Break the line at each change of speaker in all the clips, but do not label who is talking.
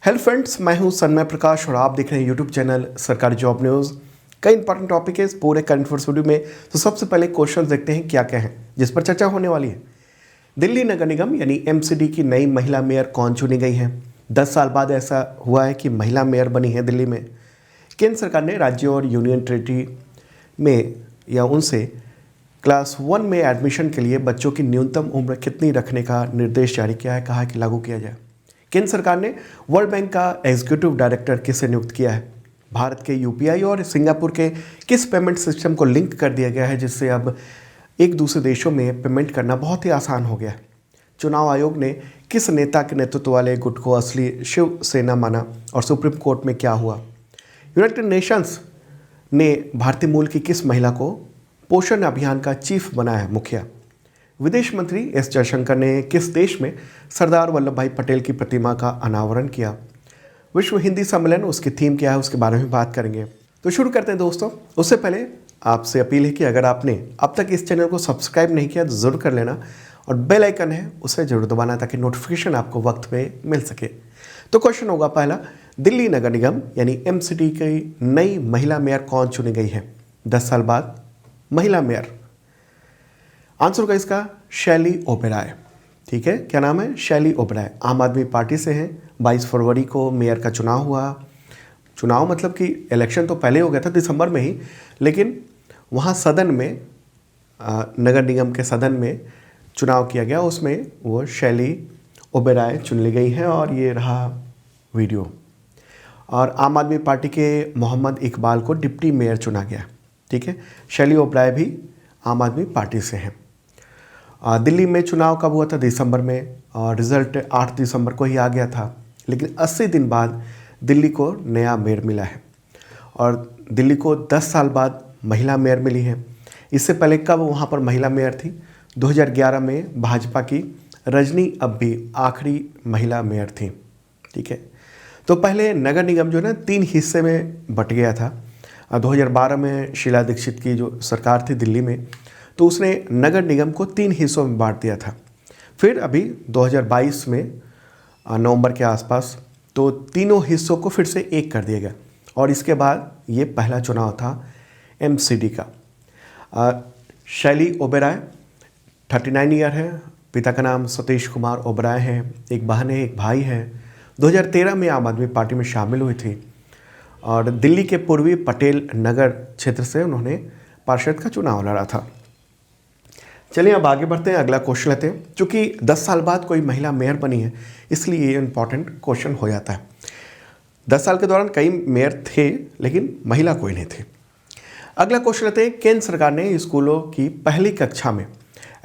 Hello friends, मैं हूं सन्मय प्रकाश और आप देख रहे हैं यूट्यूब चैनल सरकारी जॉब न्यूज़। कई इंपॉर्टेंट टॉपिक है इस पूरे करंट अफेयर्स वीडियो में। तो सबसे पहले क्वेश्चन देखते हैं क्या क्या है जिस पर चर्चा होने वाली है। दिल्ली नगर निगम यानी एमसीडी की नई महिला मेयर कौन चुनी गई है? 10 साल बाद ऐसा हुआ है कि महिला मेयर बनी है दिल्ली में। केंद्र सरकार ने राज्यों और यूनियन टेरिटरी में या उनसे क्लास 1 में एडमिशन के लिए बच्चों की न्यूनतम उम्र कितनी रखने का निर्देश जारी किया है, कहा है कि लागू किया जाए। केंद्र सरकार ने वर्ल्ड बैंक का एग्जीक्यूटिव डायरेक्टर किसे नियुक्त किया है? भारत के यूपीआई और सिंगापुर के किस पेमेंट सिस्टम को लिंक कर दिया गया है जिससे अब एक दूसरे देशों में पेमेंट करना बहुत ही आसान हो गया है? चुनाव आयोग ने किस नेता के नेतृत्व वाले गुट को असली शिवसेना माना और सुप्रीम कोर्ट में क्या हुआ? यूनाइटेड नेशंस ने भारतीय मूल की किस महिला को पोषण अभियान का चीफ बनाया मुखिया? विदेश मंत्री एस जयशंकर ने किस देश में सरदार वल्लभ भाई पटेल की प्रतिमा का अनावरण किया? विश्व हिंदी सम्मेलन, उसकी थीम क्या है, उसके बारे में बात करेंगे। तो शुरू करते हैं दोस्तों। उससे पहले आपसे अपील है कि अगर आपने अब तक इस चैनल को सब्सक्राइब नहीं किया तो ज़रूर कर लेना और बेल आइकन है उसे जरूर दबाना ताकि नोटिफिकेशन आपको वक्त पे मिल सके। तो क्वेश्चन होगा पहला, दिल्ली नगर निगम यानी एमसीडी की नई महिला मेयर कौन चुनी गई है 10 साल बाद? महिला मेयर आंसर होगा इसका शैली ओबेरॉय। ठीक है, क्या नाम है? शैली ओबेरॉय। आम आदमी पार्टी से हैं। 22 फरवरी को मेयर का चुनाव हुआ। चुनाव मतलब कि इलेक्शन तो पहले हो गया था दिसंबर में ही, लेकिन वहाँ सदन में नगर निगम के सदन में चुनाव किया गया, उसमें वो शैली ओबेरॉय चुन ली गई हैं और ये रहा वीडियो। और आम आदमी पार्टी के मोहम्मद इकबाल को डिप्टी मेयर चुना गया। ठीक है, शैली ओबेरॉय भी आम आदमी पार्टी से हैं। दिल्ली में चुनाव कब हुआ था? दिसंबर में, और रिज़ल्ट 8 दिसंबर को ही आ गया था। लेकिन 80 दिन बाद दिल्ली को नया मेयर मिला है और दिल्ली को 10 साल बाद महिला मेयर मिली है। इससे पहले कब वहाँ पर महिला मेयर थी? 2011 में भाजपा की रजनी अब्बी आखिरी महिला मेयर थी। ठीक है, तो पहले नगर निगम जो है ना 3 हिस्से में बट गया था। 2012 में शीला दीक्षित की जो सरकार थी दिल्ली में, तो उसने नगर निगम को 3 हिस्सों में बांट दिया था। फिर अभी 2022 में नवंबर के आसपास तो तीनों हिस्सों को फिर से एक कर दिया गया और इसके बाद ये पहला चुनाव था एमसीडी का। शैली ओबेरॉय 39 ईयर है। पिता का नाम सतीश कुमार ओबेरॉय है। एक बहन है, एक भाई है। 2013 में आम आदमी पार्टी में शामिल हुई थी और दिल्ली के पूर्वी पटेल नगर क्षेत्र से उन्होंने पार्षद का चुनाव लड़ा था। चलिए अब आगे बढ़ते हैं, अगला क्वेश्चन लेते हैं। चूँकि 10 साल बाद कोई महिला मेयर बनी है इसलिए ये इंपॉर्टेंट क्वेश्चन हो जाता है। 10 साल के दौरान कई मेयर थे लेकिन महिला कोई नहीं थी। अगला क्वेश्चन लेते हैं। केंद्र सरकार ने स्कूलों की पहली कक्षा में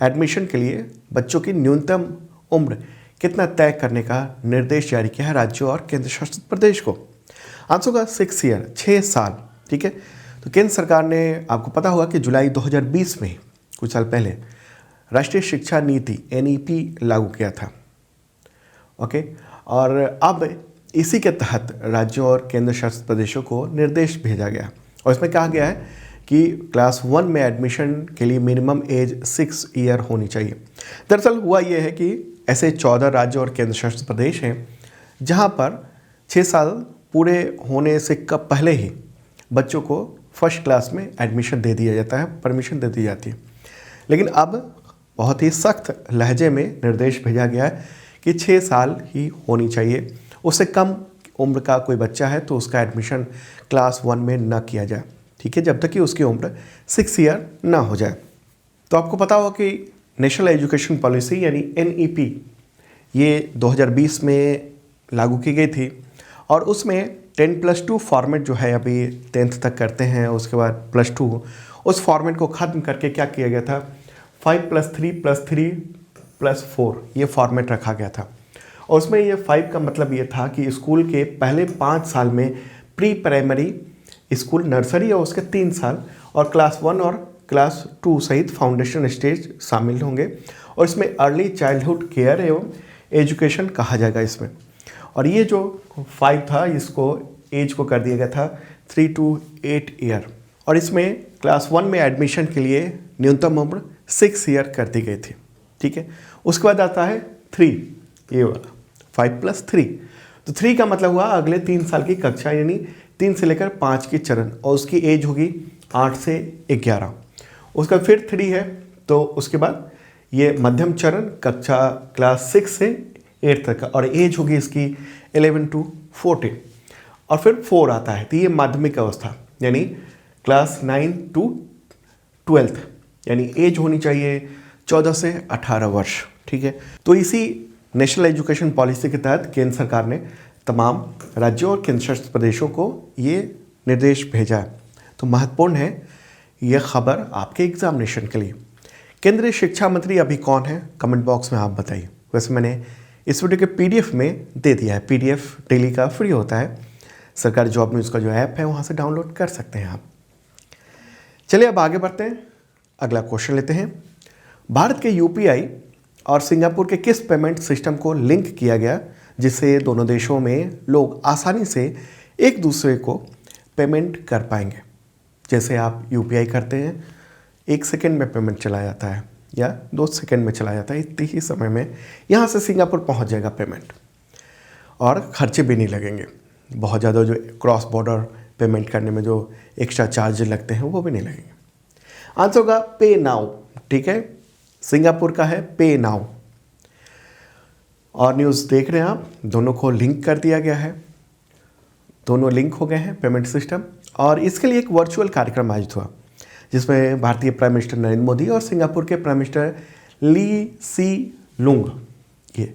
एडमिशन के लिए बच्चों की न्यूनतम उम्र कितना तय करने का निर्देश जारी किया है राज्यों और केंद्र शासित प्रदेश को? आंसर होगा 6 ईयर, 6 साल। ठीक है, तो केंद्र सरकार ने, आपको पता होगा कि जुलाई 2020 में कुछ साल पहले राष्ट्रीय शिक्षा नीति NEP लागू किया था। ओके, और अब इसी के तहत राज्यों और केंद्र शासित प्रदेशों को निर्देश भेजा गया और इसमें कहा गया है कि क्लास 1 में एडमिशन के लिए मिनिमम एज 6 ईयर होनी चाहिए। दरअसल हुआ यह है कि ऐसे 14 राज्य और केंद्र शासित प्रदेश हैं जहां पर 6 साल पूरे होने से कब पहले ही बच्चों को फर्स्ट क्लास में एडमिशन दे दिया जाता है, परमिशन दे दी जाती है। लेकिन अब बहुत ही सख्त लहजे में निर्देश भेजा गया है कि 6 साल ही होनी चाहिए। उससे कम उम्र का कोई बच्चा है तो उसका एडमिशन क्लास 1 में न किया जाए। ठीक है, जब तक कि उसकी उम्र 6 ईयर ना हो जाए। तो आपको पता होगा कि नेशनल एजुकेशन पॉलिसी यानी NEP ये 2020 में लागू की गई थी और उसमें 10+2 फॉर्मेट जो है, अभी 10th तक करते हैं, उसके बाद +2, उस फॉर्मेट को ख़त्म करके क्या किया गया था? 5+3+3+4 ये फॉर्मेट रखा गया था। और उसमें ये 5 का मतलब ये था कि स्कूल के पहले 5 साल में प्री प्राइमरी स्कूल, नर्सरी और उसके 3 साल और क्लास 1 और क्लास 2 सहित फाउंडेशन स्टेज शामिल होंगे और इसमें अर्ली चाइल्डहुड केयर एवं एजुकेशन कहा जाएगा इसमें। और ये जो 5 था इसको एज को कर दिया गया था 3 to 8 ईयर और इसमें क्लास 1 में एडमिशन के लिए न्यूनतम उम्र 6 ईयर कर दी गई थी। ठीक है, उसके बाद आता है 3, ये वाला 5+3। तो 3 का मतलब हुआ अगले 3 साल की कक्षा, यानी 3 से लेकर 5 की चरण, और उसकी एज होगी 8 से 11। उसका फिर 3 है, तो उसके बाद ये मध्यम चरण कक्षा क्लास 6 से 8 तक का, और एज होगी इसकी 11 to 14। और फिर 4 आता है, तो ये माध्यमिक अवस्था, यानी क्लास 9 to 12, यानी एज होनी चाहिए 14 से 18 वर्ष। ठीक है, तो इसी नेशनल एजुकेशन पॉलिसी के तहत केंद्र सरकार ने तमाम राज्यों और केंद्र शासित प्रदेशों को ये निर्देश भेजा है। तो महत्वपूर्ण है ये खबर आपके एग्जामिनेशन के लिए। केंद्रीय शिक्षा मंत्री अभी कौन है, कमेंट बॉक्स में आप बताइए। वैसे मैंने इस वीडियो के पीडीएफ में दे दिया है, पीडीएफ डेली का फ्री होता है, सरकारी जॉब न्यूज़ का जो ऐप है वहाँ से डाउनलोड कर सकते हैं आप। चलिए अब आगे बढ़ते हैं, अगला क्वेश्चन लेते हैं। भारत के यूपीआई और सिंगापुर के किस पेमेंट सिस्टम को लिंक किया गया जिससे दोनों देशों में लोग आसानी से एक दूसरे को पेमेंट कर पाएंगे? जैसे आप यूपीआई करते हैं, 1 सेकेंड में पेमेंट चला जाता है या 2 सेकेंड में चला जाता है, इतने ही समय में यहाँ से सिंगापुर पहुँच जाएगा पेमेंट, और खर्चे भी नहीं लगेंगे। बहुत ज़्यादा जो क्रॉस बॉर्डर पेमेंट करने में जो एक्स्ट्रा चार्ज लगते हैं वो भी नहीं लगेंगे। आंसर होगा पे नाउ। ठीक है, सिंगापुर का है पे नाउ। और न्यूज़ देख रहे हैं आप, दोनों को लिंक कर दिया गया है, दोनों लिंक हो गए हैं पेमेंट सिस्टम। और इसके लिए एक वर्चुअल कार्यक्रम आयोजित हुआ जिसमें भारतीय प्राइम मिनिस्टर नरेंद्र मोदी और सिंगापुर के प्राइम मिनिस्टर ली सी लुंग ये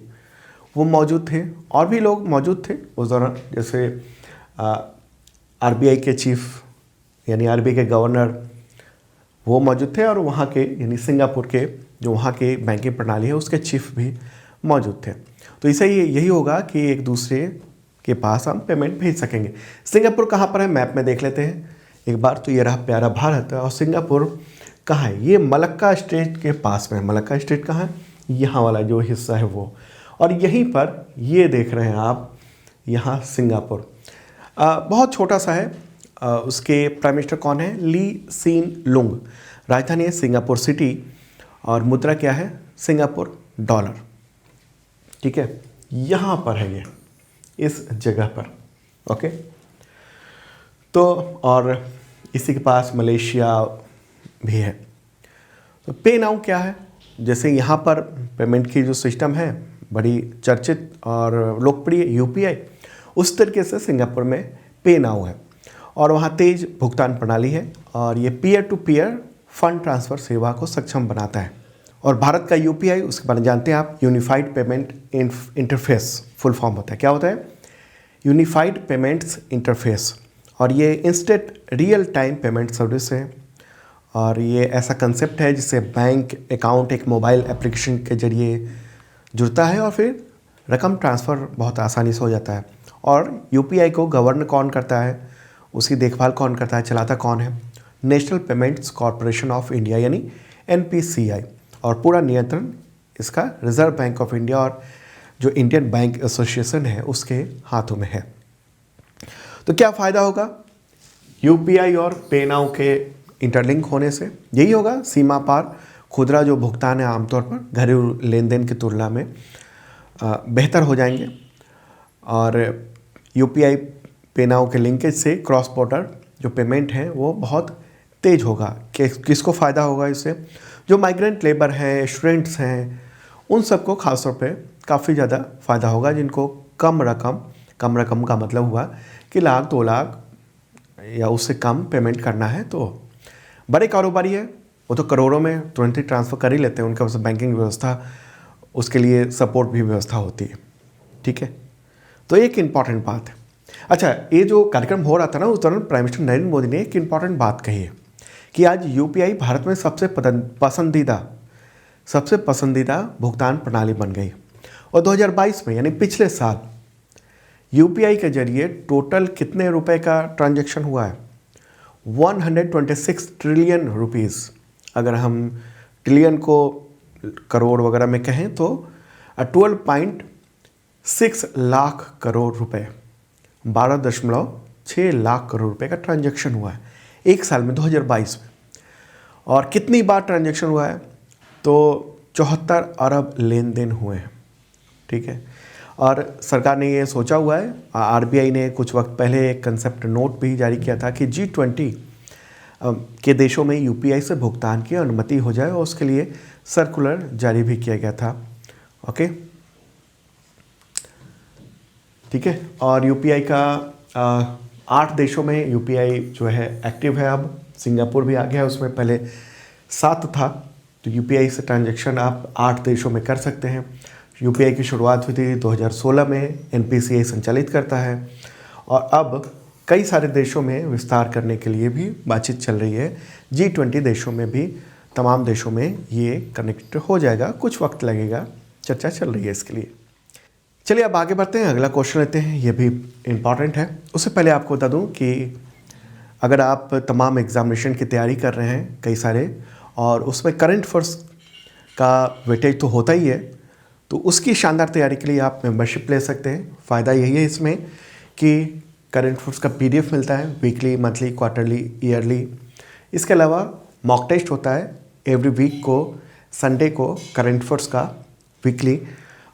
वो मौजूद थे, और भी लोग मौजूद थे उस दौरान, जैसे आरबीआई के चीफ यानी आरबीआई के गवर्नर वो मौजूद थे, और वहाँ के यानी सिंगापुर के जो वहाँ के बैंकिंग प्रणाली है उसके चीफ भी मौजूद थे। तो इसे यही होगा कि एक दूसरे के पास हम पेमेंट भेज सकेंगे। सिंगापुर कहाँ पर है मैप में देख लेते हैं एक बार। तो ये रहा प्यारा भारत, और सिंगापुर कहाँ है? ये मलक्का स्टेट के पास में है। मलक्का स्टेट कहाँ है? यहाँ वाला जो हिस्सा है वो, और यहीं पर ये देख रहे हैं आप, यहाँ सिंगापुर बहुत छोटा सा है। उसके प्राइम मिनिस्टर कौन है? ली सीन लुंग। राजधानी है सिंगापुर सिटी, और मुद्रा क्या है? Singapore dollar. ठीक है, यहाँ पर है ये, इस जगह पर। ओके, तो और इसी के पास मलेशिया भी है। तो पे नाउ क्या है? जैसे यहाँ पर पेमेंट की जो सिस्टम है बड़ी चर्चित और लोकप्रिय यूपीआई, उस तरीके से सिंगापुर में पे नाउ है, और वहाँ तेज भुगतान प्रणाली है, और ये peer to peer fund transfer सेवा को सक्षम बनाता है। और भारत का यूपीआई, उसके बारे में जानते हैं आप, unified payment interface full form होता है। क्या होता है? Unified payments interface. और ये instant real time payment service है, और ये ऐसा कंसेप्ट है जिससे बैंक अकाउंट एक मोबाइल एप्लीकेशन के जरिए जुड़ता है, और फिर रकम ट्रांसफ़र बहुत आसानी से हो जाता है। और यूपीआई को गवर्न कौन करता है, उसकी देखभाल कौन करता है, चलाता कौन है? National payments corporation of India यानी एनपीसीआई, और पूरा नियंत्रण इसका रिजर्व बैंक ऑफ इंडिया और जो इंडियन बैंक एसोसिएशन है उसके हाथों में है। तो क्या फ़ायदा होगा यूपीआई और पे नाउ के इंटरलिंक होने से? यही होगा, सीमा पार खुदरा जो भुगतान है आमतौर पर घरेलू लेन देन की तुलना में बेहतर हो जाएंगे, और यूपीआई पे नाउ के लिंकेज से क्रॉस बॉर्डर जो पेमेंट है वो बहुत तेज होगा। किसको फ़ायदा होगा इससे? जो माइग्रेंट लेबर हैं, स्टूडेंट्स हैं, उन सबको खासतौर पे काफ़ी ज़्यादा फ़ायदा होगा, जिनको कम रकम का मतलब हुआ कि 1 लाख 2 लाख या उससे कम पेमेंट करना है। तो बड़े कारोबारी है वो तो करोड़ों में तुरंत ही ट्रांसफ़र कर ही लेते हैं, उनके पास बैंकिंग व्यवस्था, उसके लिए सपोर्ट भी व्यवस्था होती है। ठीक है, तो एक इम्पॉर्टेंट बात है। अच्छा, ये जो कार्यक्रम हो रहा था ना, उस दौरान प्राइम मिनिस्टर नरेंद्र मोदी ने एक इम्पॉर्टेंट बात कही है कि आज यूपीआई भारत में सबसे पसंदीदा भुगतान प्रणाली बन गई। और 2022 में यानी पिछले साल यूपीआई के जरिए टोटल कितने रुपए का ट्रांजैक्शन हुआ है? 126 ट्रिलियन रुपीज़। अगर हम ट्रिलियन को करोड़ वगैरह में कहें तो 12.6 लाख करोड़ रुपए, 12.6 लाख करोड़ रुपए का ट्रांजैक्शन हुआ है एक साल में, 2022 में। और कितनी बार ट्रांजैक्शन हुआ है? तो 74 अरब लेन देन हुए हैं। ठीक है, और सरकार ने ये सोचा हुआ है, आरबीआई ने कुछ वक्त पहले एक कंसेप्ट नोट भी जारी किया था कि G20 के देशों में यूपीआई से भुगतान की अनुमति हो जाए, और उसके लिए सर्कुलर जारी भी किया गया था। ओके, ठीक है। और यूपीआई का 8 देशों में यूपीआई जो है एक्टिव है। अब सिंगापुर भी आ गया है, उसमें पहले 7 था। तो यूपीआई से ट्रांजैक्शन आप 8 देशों में कर सकते हैं। यूपीआई की शुरुआत हुई थी 2016 में, एनपीसीआई संचालित करता है, और अब कई सारे देशों में विस्तार करने के लिए भी बातचीत चल रही है। G20 देशों में भी, तमाम देशों में ये कनेक्ट हो जाएगा, कुछ वक्त लगेगा, चर्चा चल रही है इसके लिए। चलिए अब आगे बढ़ते हैं, अगला क्वेश्चन लेते हैं, ये भी इम्पॉर्टेंट है। उससे पहले आपको बता दूं कि अगर आप तमाम एग्जामिनेशन की तैयारी कर रहे हैं कई सारे, और उसमें करंट अफेयर्स का वेटेज तो होता ही है, तो उसकी शानदार तैयारी के लिए आप मेंबरशिप ले सकते हैं। फ़ायदा यही है इसमें कि करंट अफेयर्स का PDF मिलता है, वीकली, मंथली, क्वार्टरली, ईयरली। इसके अलावा मॉक टेस्ट होता है एवरी वीक को, संडे को, करंट अफेयर्स का वीकली,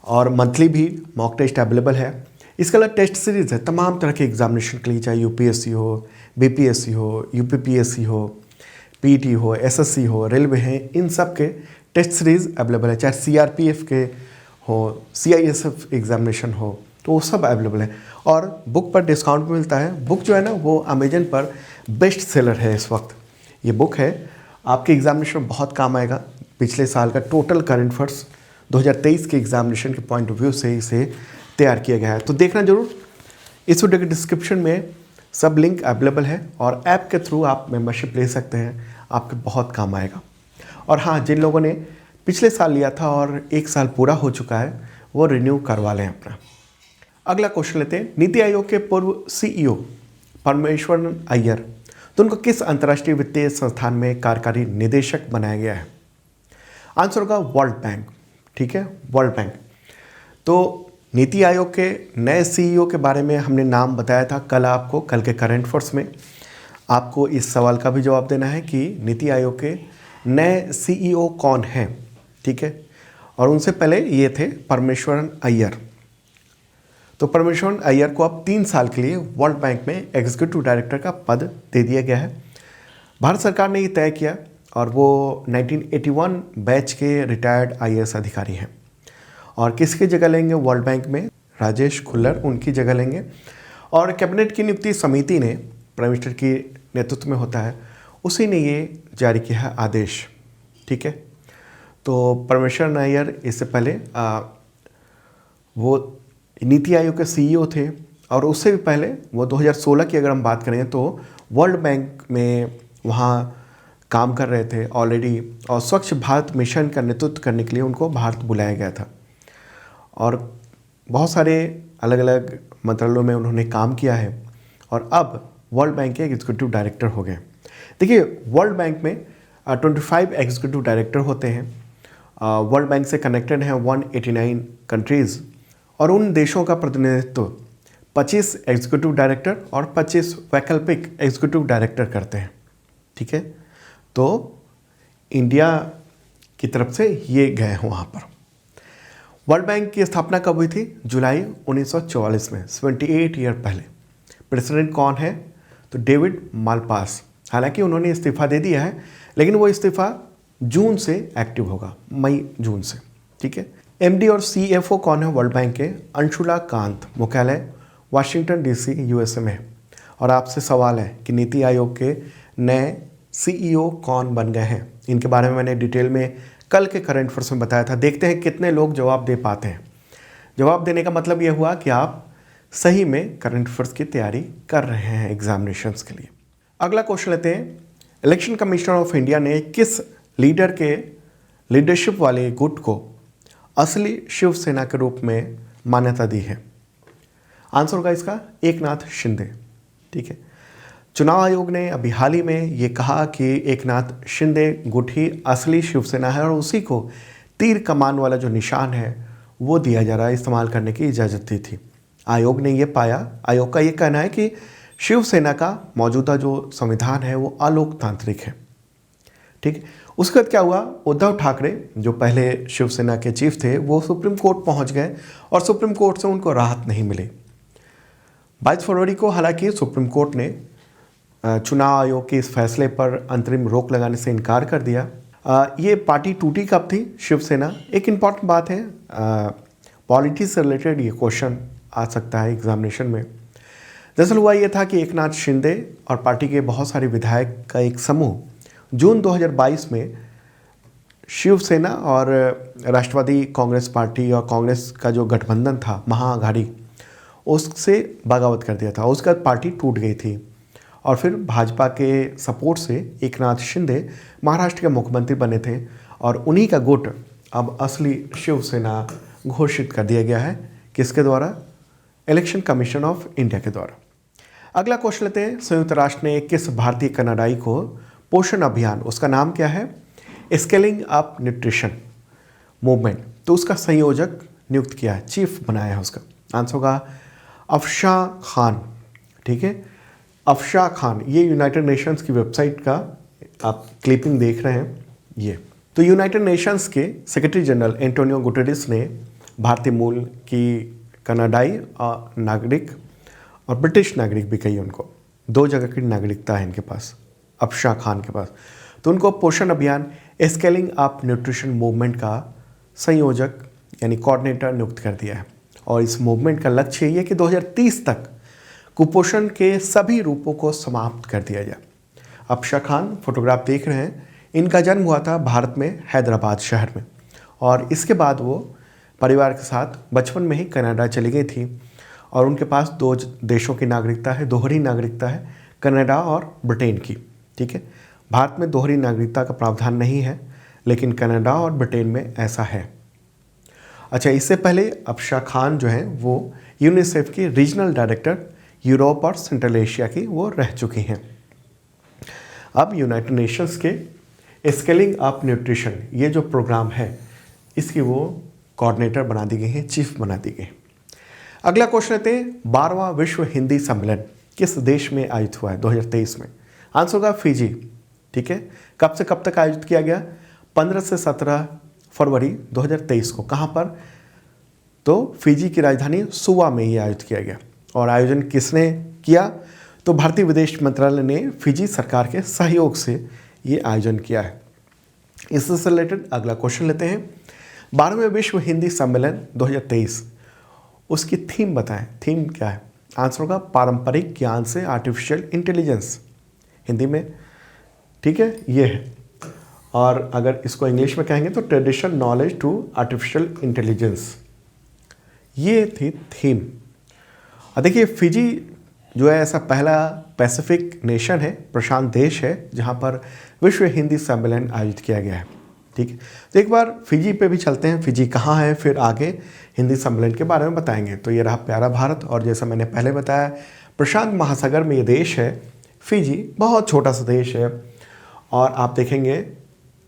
और मंथली भी मॉक टेस्ट अवेलेबल है। इसके अलावा टेस्ट सीरीज़ है तमाम तरह के एग्जामिनेशन के लिए, चाहे यूपीएससी हो, बीपीएससी हो, यूपीपीएससी हो, पीटी हो, एसएससी हो, रेलवे है, इन सब के टेस्ट सीरीज़ अवेलेबल है। चाहे सीआरपीएफ के हो, सीआईएसएफ एग्जामिनेशन हो, तो वो सब अवेलेबल है। और बुक पर डिस्काउंट भी मिलता है। बुक जो है ना, वो अमेजन पर बेस्ट सेलर है इस वक्त। ये बुक है, आपके एग्जामिनेशन में बहुत काम आएगा। पिछले साल का टोटल करंट अफेयर्स 2023 के एग्जामिनेशन के पॉइंट ऑफ व्यू से इसे तैयार किया गया है, तो देखना जरूर। इस वीडियो के डिस्क्रिप्शन में सब लिंक अवेलेबल है, और ऐप के थ्रू आप मेंबरशिप ले सकते हैं, आपके बहुत काम आएगा। और हाँ, जिन लोगों ने पिछले साल लिया था और 1 साल पूरा हो चुका है, वो रिन्यू करवा लें अपना। अगला क्वेश्चन लेते हैं, नीति आयोग के पूर्व CEO परमेश्वरन अय्यर, तो उनको किस अंतर्राष्ट्रीय वित्तीय संस्थान में कार्यकारी निदेशक बनाया गया है? आंसर होगा वर्ल्ड बैंक। ठीक है, वर्ल्ड बैंक। तो नीति आयोग के नए CEO के बारे में हमने नाम बताया था कल आपको, कल के करंट अफेयर्स में। आपको इस सवाल का भी जवाब देना है कि नीति आयोग के नए CEO कौन हैं। ठीक है, और उनसे पहले ये थे परमेश्वरन अय्यर। तो परमेश्वरन अय्यर को अब 3 साल के लिए वर्ल्ड बैंक में एग्जीक्यूटिव डायरेक्टर का पद दे दिया गया है। भारत सरकार ने ये तय किया, और वो 1981 बैच के रिटायर्ड IAS अधिकारी हैं। और किसकी जगह लेंगे वर्ल्ड बैंक में? राजेश खुल्लर उनकी जगह लेंगे। और कैबिनेट की नियुक्ति समिति ने, प्राइम मिनिस्टर की नेतृत्व में होता है, उसी ने ये जारी किया है आदेश। ठीक है, तो परमेश्वरन अय्यर इससे पहले वो नीति आयोग के CEO थे, और उससे भी पहले वो 2016 की अगर हम बात करें तो वर्ल्ड बैंक में वहाँ काम कर रहे थे ऑलरेडी, और स्वच्छ भारत मिशन का नेतृत्व करने के लिए उनको भारत बुलाया गया था। और बहुत सारे अलग अलग मंत्रालयों में उन्होंने काम किया है, और अब वर्ल्ड बैंक के एग्जीक्यूटिव डायरेक्टर हो गए। देखिए, वर्ल्ड बैंक में 25 एग्जीक्यूटिव डायरेक्टर होते हैं। वर्ल्ड बैंक से कनेक्टेड हैं 189 कंट्रीज़, और उन देशों का प्रतिनिधित्व 25 एग्जीक्यूटिव डायरेक्टर और 25 वैकल्पिक एग्जीक्यूटिव डायरेक्टर करते हैं। ठीक है, तो इंडिया की तरफ से ये गए हैं वहाँ पर। वर्ल्ड बैंक की स्थापना कब हुई थी? जुलाई 1944 में, 78 ईयर पहले। प्रेसिडेंट कौन है? तो डेविड मालपास। हालांकि उन्होंने इस्तीफा दे दिया है, लेकिन वो इस्तीफा जून से एक्टिव होगा, मई जून से। ठीक है, MD और CFO कौन है वर्ल्ड बैंक के? अंशुला कांत। मुख्यालय वाशिंगटन DC USA में है। और आपसे सवाल है कि नीति आयोग के नए CEO कौन बन गए हैं? इनके बारे में मैंने डिटेल में कल के करंट अफेयर्स में बताया था। देखते हैं कितने लोग जवाब दे पाते हैं। जवाब देने का मतलब यह हुआ कि आप सही में करंट अफेयर्स की तैयारी कर रहे हैं एग्जामिनेशंस के लिए। अगला क्वेश्चन लेते हैं, इलेक्शन कमिश्नर ऑफ इंडिया ने किस लीडर के लीडरशिप वाले गुट को असली शिवसेना के रूप में मान्यता दी है? आंसर होगा इसका एकनाथ शिंदे। ठीक है, चुनाव आयोग ने अभी हाल ही में ये कहा कि एकनाथ शिंदे गुट ही असली शिवसेना है, और उसी को तीर कमान वाला जो निशान है वो दिया जा रहा है, इस्तेमाल करने की इजाज़त दी थी। आयोग ने ये पाया, आयोग का ये कहना है कि शिवसेना का मौजूदा जो संविधान है वो अलोकतांत्रिक है। ठीक है, उसके बाद क्या हुआ, उद्धव ठाकरे जो पहले शिवसेना के चीफ थे वो सुप्रीम कोर्ट पहुंच गए और सुप्रीम कोर्ट से उनको राहत नहीं मिली। 22 फरवरी को हालांकि सुप्रीम कोर्ट ने चुनाव आयोग के इस फैसले पर अंतरिम रोक लगाने से इनकार कर दिया। ये पार्टी टूटी कब थी शिवसेना, एक इम्पॉर्टेंट बात है, पॉलिटिक्स से रिलेटेड ये क्वेश्चन आ सकता है एग्जामिनेशन में। दरअसल हुआ ये था कि एकनाथ शिंदे और पार्टी के बहुत सारे विधायक का एक समूह जून 2022 में शिवसेना और राष्ट्रवादी कांग्रेस पार्टी और कांग्रेस का जो गठबंधन था महाअघाड़ी, उससे बगावत कर दिया था। उसके बाद पार्टी टूट गई थी और फिर भाजपा के सपोर्ट से एकनाथ शिंदे महाराष्ट्र के मुख्यमंत्री बने थे और उन्हीं का गुट अब असली शिवसेना घोषित कर दिया गया है। किसके द्वारा? इलेक्शन कमीशन ऑफ इंडिया के द्वारा। अगला क्वेश्चन लेते हैं, संयुक्त राष्ट्र ने किस भारतीय कनाडाई को पोषण अभियान, उसका नाम क्या है, स्केलिंग अप न्यूट्रिशन मूवमेंट, तो उसका संयोजक नियुक्त किया है, चीफ बनाया है उसका। आंसर होगा अफशा खान। ठीक है, अफशा खान, ये यूनाइटेड नेशंस की वेबसाइट का आप क्लिपिंग देख रहे हैं ये। तो यूनाइटेड नेशंस के सेक्रेटरी जनरल एंटोनियो गुटेरेस ने भारतीय मूल की कनाडाई नागरिक और ब्रिटिश नागरिक भी कही, उनको 2 जगह की नागरिकता है इनके पास, अफशा खान के पास, तो उनको पोषण अभियान स्केलिंग अप न्यूट्रिशन मूवमेंट का संयोजक यानी कोऑर्डिनेटर नियुक्त कर दिया है। और इस मूवमेंट का लक्ष्य ये है कि 2030 तक कुपोषण के सभी रूपों को समाप्त कर दिया जाए। अफशा खान फोटोग्राफ देख रहे हैं, इनका जन्म हुआ था भारत में हैदराबाद शहर में और इसके बाद वो परिवार के साथ बचपन में ही कनाडा चली गई थी और उनके पास 2 देशों की नागरिकता है, दोहरी नागरिकता है, कनाडा और ब्रिटेन की। ठीक है, भारत में दोहरी नागरिकता का प्रावधान नहीं है लेकिन कनाडा और ब्रिटेन में ऐसा है। अच्छा, इससे पहले अफशा खान जो हैं वो यूनिसेफ की रीजनल डायरेक्टर यूरोप और सेंट्रल एशिया की वो रह चुकी हैं। अब यूनाइटेड नेशंस के स्केलिंग अप न्यूट्रिशन ये जो प्रोग्राम है इसकी वो कोऑर्डिनेटर बना दी गई हैं, चीफ बना दी गई। अगला क्वेश्चन लेते हैं, 12वां विश्व हिंदी सम्मेलन किस देश में आयोजित हुआ है 2023 में? आंसर होगा फिजी। ठीक है, कब से कब तक आयोजित किया गया? 15 से 17 फरवरी 2023 को। कहाँ पर? तो फिजी की राजधानी सुवा में ही आयोजित किया गया। और आयोजन किसने किया? तो भारतीय विदेश मंत्रालय ने फिजी सरकार के सहयोग से ये आयोजन किया है। इससे रिलेटेड अगला क्वेश्चन लेते हैं, 12वें विश्व हिंदी सम्मेलन 2023, उसकी थीम बताएं। थीम क्या है? आंसर होगा पारंपरिक ज्ञान से आर्टिफिशियल इंटेलिजेंस, हिंदी में। ठीक है, ये है। और अगर इसको इंग्लिश में कहेंगे तो traditional knowledge to artificial intelligence, ये थी थीम। और देखिए, फिजी जो है ऐसा पहला पैसिफिक नेशन है, प्रशांत देश है, जहाँ पर विश्व हिंदी सम्मेलन आयोजित किया गया है। ठीक है, तो एक बार फिजी पे भी चलते हैं, फिजी कहाँ है, फिर आगे हिंदी सम्मेलन के बारे में बताएंगे। तो ये रहा प्यारा भारत, और जैसा मैंने पहले बताया प्रशांत महासागर में ये देश है फिजी, बहुत छोटा सा देश है। और आप देखेंगे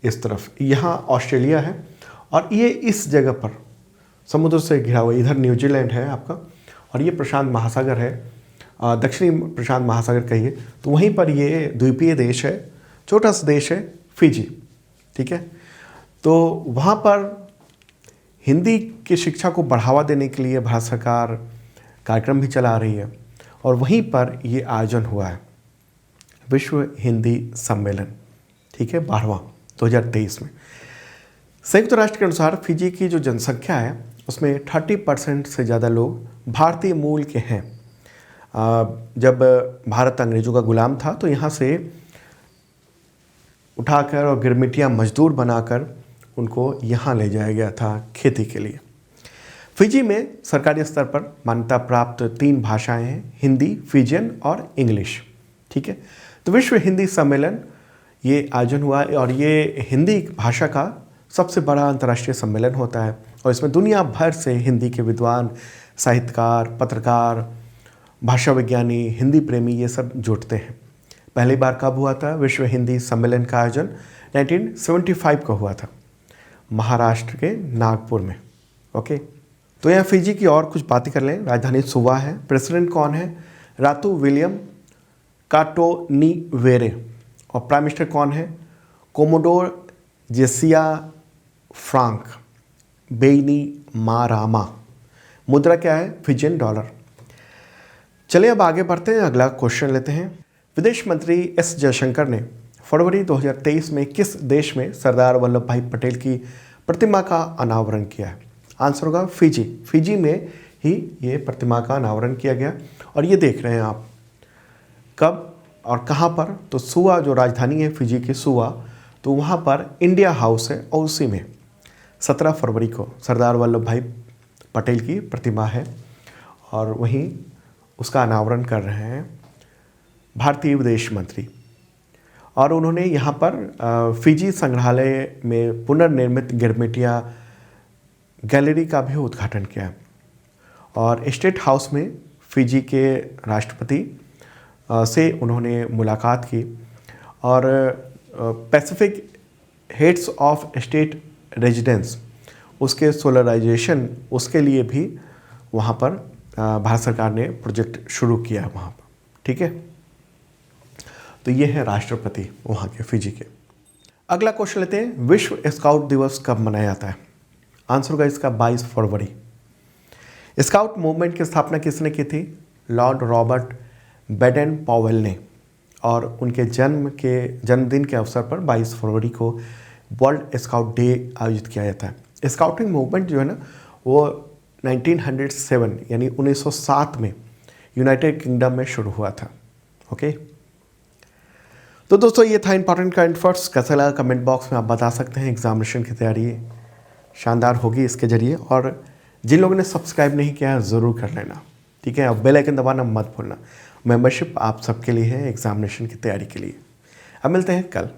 इस तरफ यहाँ ऑस्ट्रेलिया है और ये इस जगह पर समुद्र से घिरा हुआ, इधर न्यूजीलैंड है आपका, और ये प्रशांत महासागर है, दक्षिणी प्रशांत महासागर कहिए। तो वहीं पर ये द्वीपीय देश है, छोटा सा देश है फिजी। ठीक है, तो वहाँ पर हिंदी की शिक्षा को बढ़ावा देने के लिए भारत सरकार कार्यक्रम भी चला रही है और वहीं पर ये आयोजन हुआ है विश्व हिंदी सम्मेलन। ठीक है, 12वां 2023 में। संयुक्त राष्ट्र के अनुसार फिजी की जो जनसंख्या है उसमें 30% से ज़्यादा लोग भारतीय मूल के हैं। जब भारत अंग्रेज़ों का गुलाम था तो यहाँ से उठाकर और गिरमिटिया मजदूर बनाकर उनको यहाँ ले जाया गया था खेती के लिए। फिजी में सरकारी स्तर पर मान्यता प्राप्त 3 भाषाएं हैं, हिंदी, फिजियन और इंग्लिश। ठीक है, तो विश्व हिंदी सम्मेलन ये आयोजन हुआ और ये हिंदी भाषा का सबसे बड़ा अंतर्राष्ट्रीय सम्मेलन होता है और इसमें दुनिया भर से हिंदी के विद्वान, साहित्यकार, पत्रकार, भाषा विज्ञानी, हिंदी प्रेमी ये सब जुटते हैं। पहली बार कब हुआ था विश्व हिंदी सम्मेलन का आयोजन? 1975 को हुआ था महाराष्ट्र के नागपुर में। ओके, तो यहाँ फिजी की और कुछ बातें कर लें। राजधानी सुवा है, प्रेसिडेंट कौन है? रातू विलियम काटोनीवेरे, और प्राइम मिनिस्टर कौन है? Commodore Josaia Frank Bainimarama. मुद्रा क्या है? Fijian dollar. चलिए अब आगे बढ़ते हैं, अगला क्वेश्चन लेते हैं। विदेश मंत्री एस जयशंकर ने फरवरी 2023 में किस देश में सरदार वल्लभ भाई पटेल की प्रतिमा का अनावरण किया है? आंसर होगा फिजी। फिजी में ही ये प्रतिमा का अनावरण किया गया। और ये देख रहे हैं आप कब और कहाँ पर? तो सुआ जो राजधानी है फिजी की, सुआ, तो वहाँ पर इंडिया हाउस है और उसी में 17 फरवरी को सरदार वल्लभ भाई पटेल की प्रतिमा है और वहीं उसका अनावरण कर रहे हैं भारतीय विदेश मंत्री। और उन्होंने यहाँ पर फिजी संग्रहालय में पुनर्निर्मित गिरमिटिया गैलरी का भी उद्घाटन किया और स्टेट हाउस में फिजी के राष्ट्रपति से उन्होंने मुलाकात की और Pacific heads of state residence उसके सोलराइजेशन उसके लिए भी वहाँ पर भारत सरकार ने प्रोजेक्ट शुरू किया वहाँ पर। ठीक है, तो ये है राष्ट्रपति वहाँ के फिजी के। अगला क्वेश्चन लेते हैं, विश्व स्काउट दिवस कब मनाया जाता है? आंसर होगा इसका 22 फरवरी। स्काउट मूवमेंट की स्थापना किसने की थी? लॉर्ड रॉबर्ट बेडेन पॉवेल ने। और उनके जन्मदिन के अवसर पर 22 फरवरी को वर्ल्ड स्काउट डे आयोजित किया जाता है। स्काउटिंग मूवमेंट जो है ना वो 1907 यानी 1907 में यूनाइटेड किंगडम में शुरू हुआ था। ओके, तो दोस्तों ये था इंपॉर्टेंट करंट अफेयर्स। कैसा लगा कमेंट बॉक्स में आप बता सकते हैं। एग्जामिनेशन की तैयारी शानदार होगी इसके जरिए। और जिन लोगों ने सब्सक्राइब नहीं किया है ज़रूर कर लेना, ठीक है। और बेल आइकन दबाना मत भूलना। मेंबरशिप आप सबके लिए है एग्जामिनेशन की तैयारी के लिए। अब मिलते हैं कल।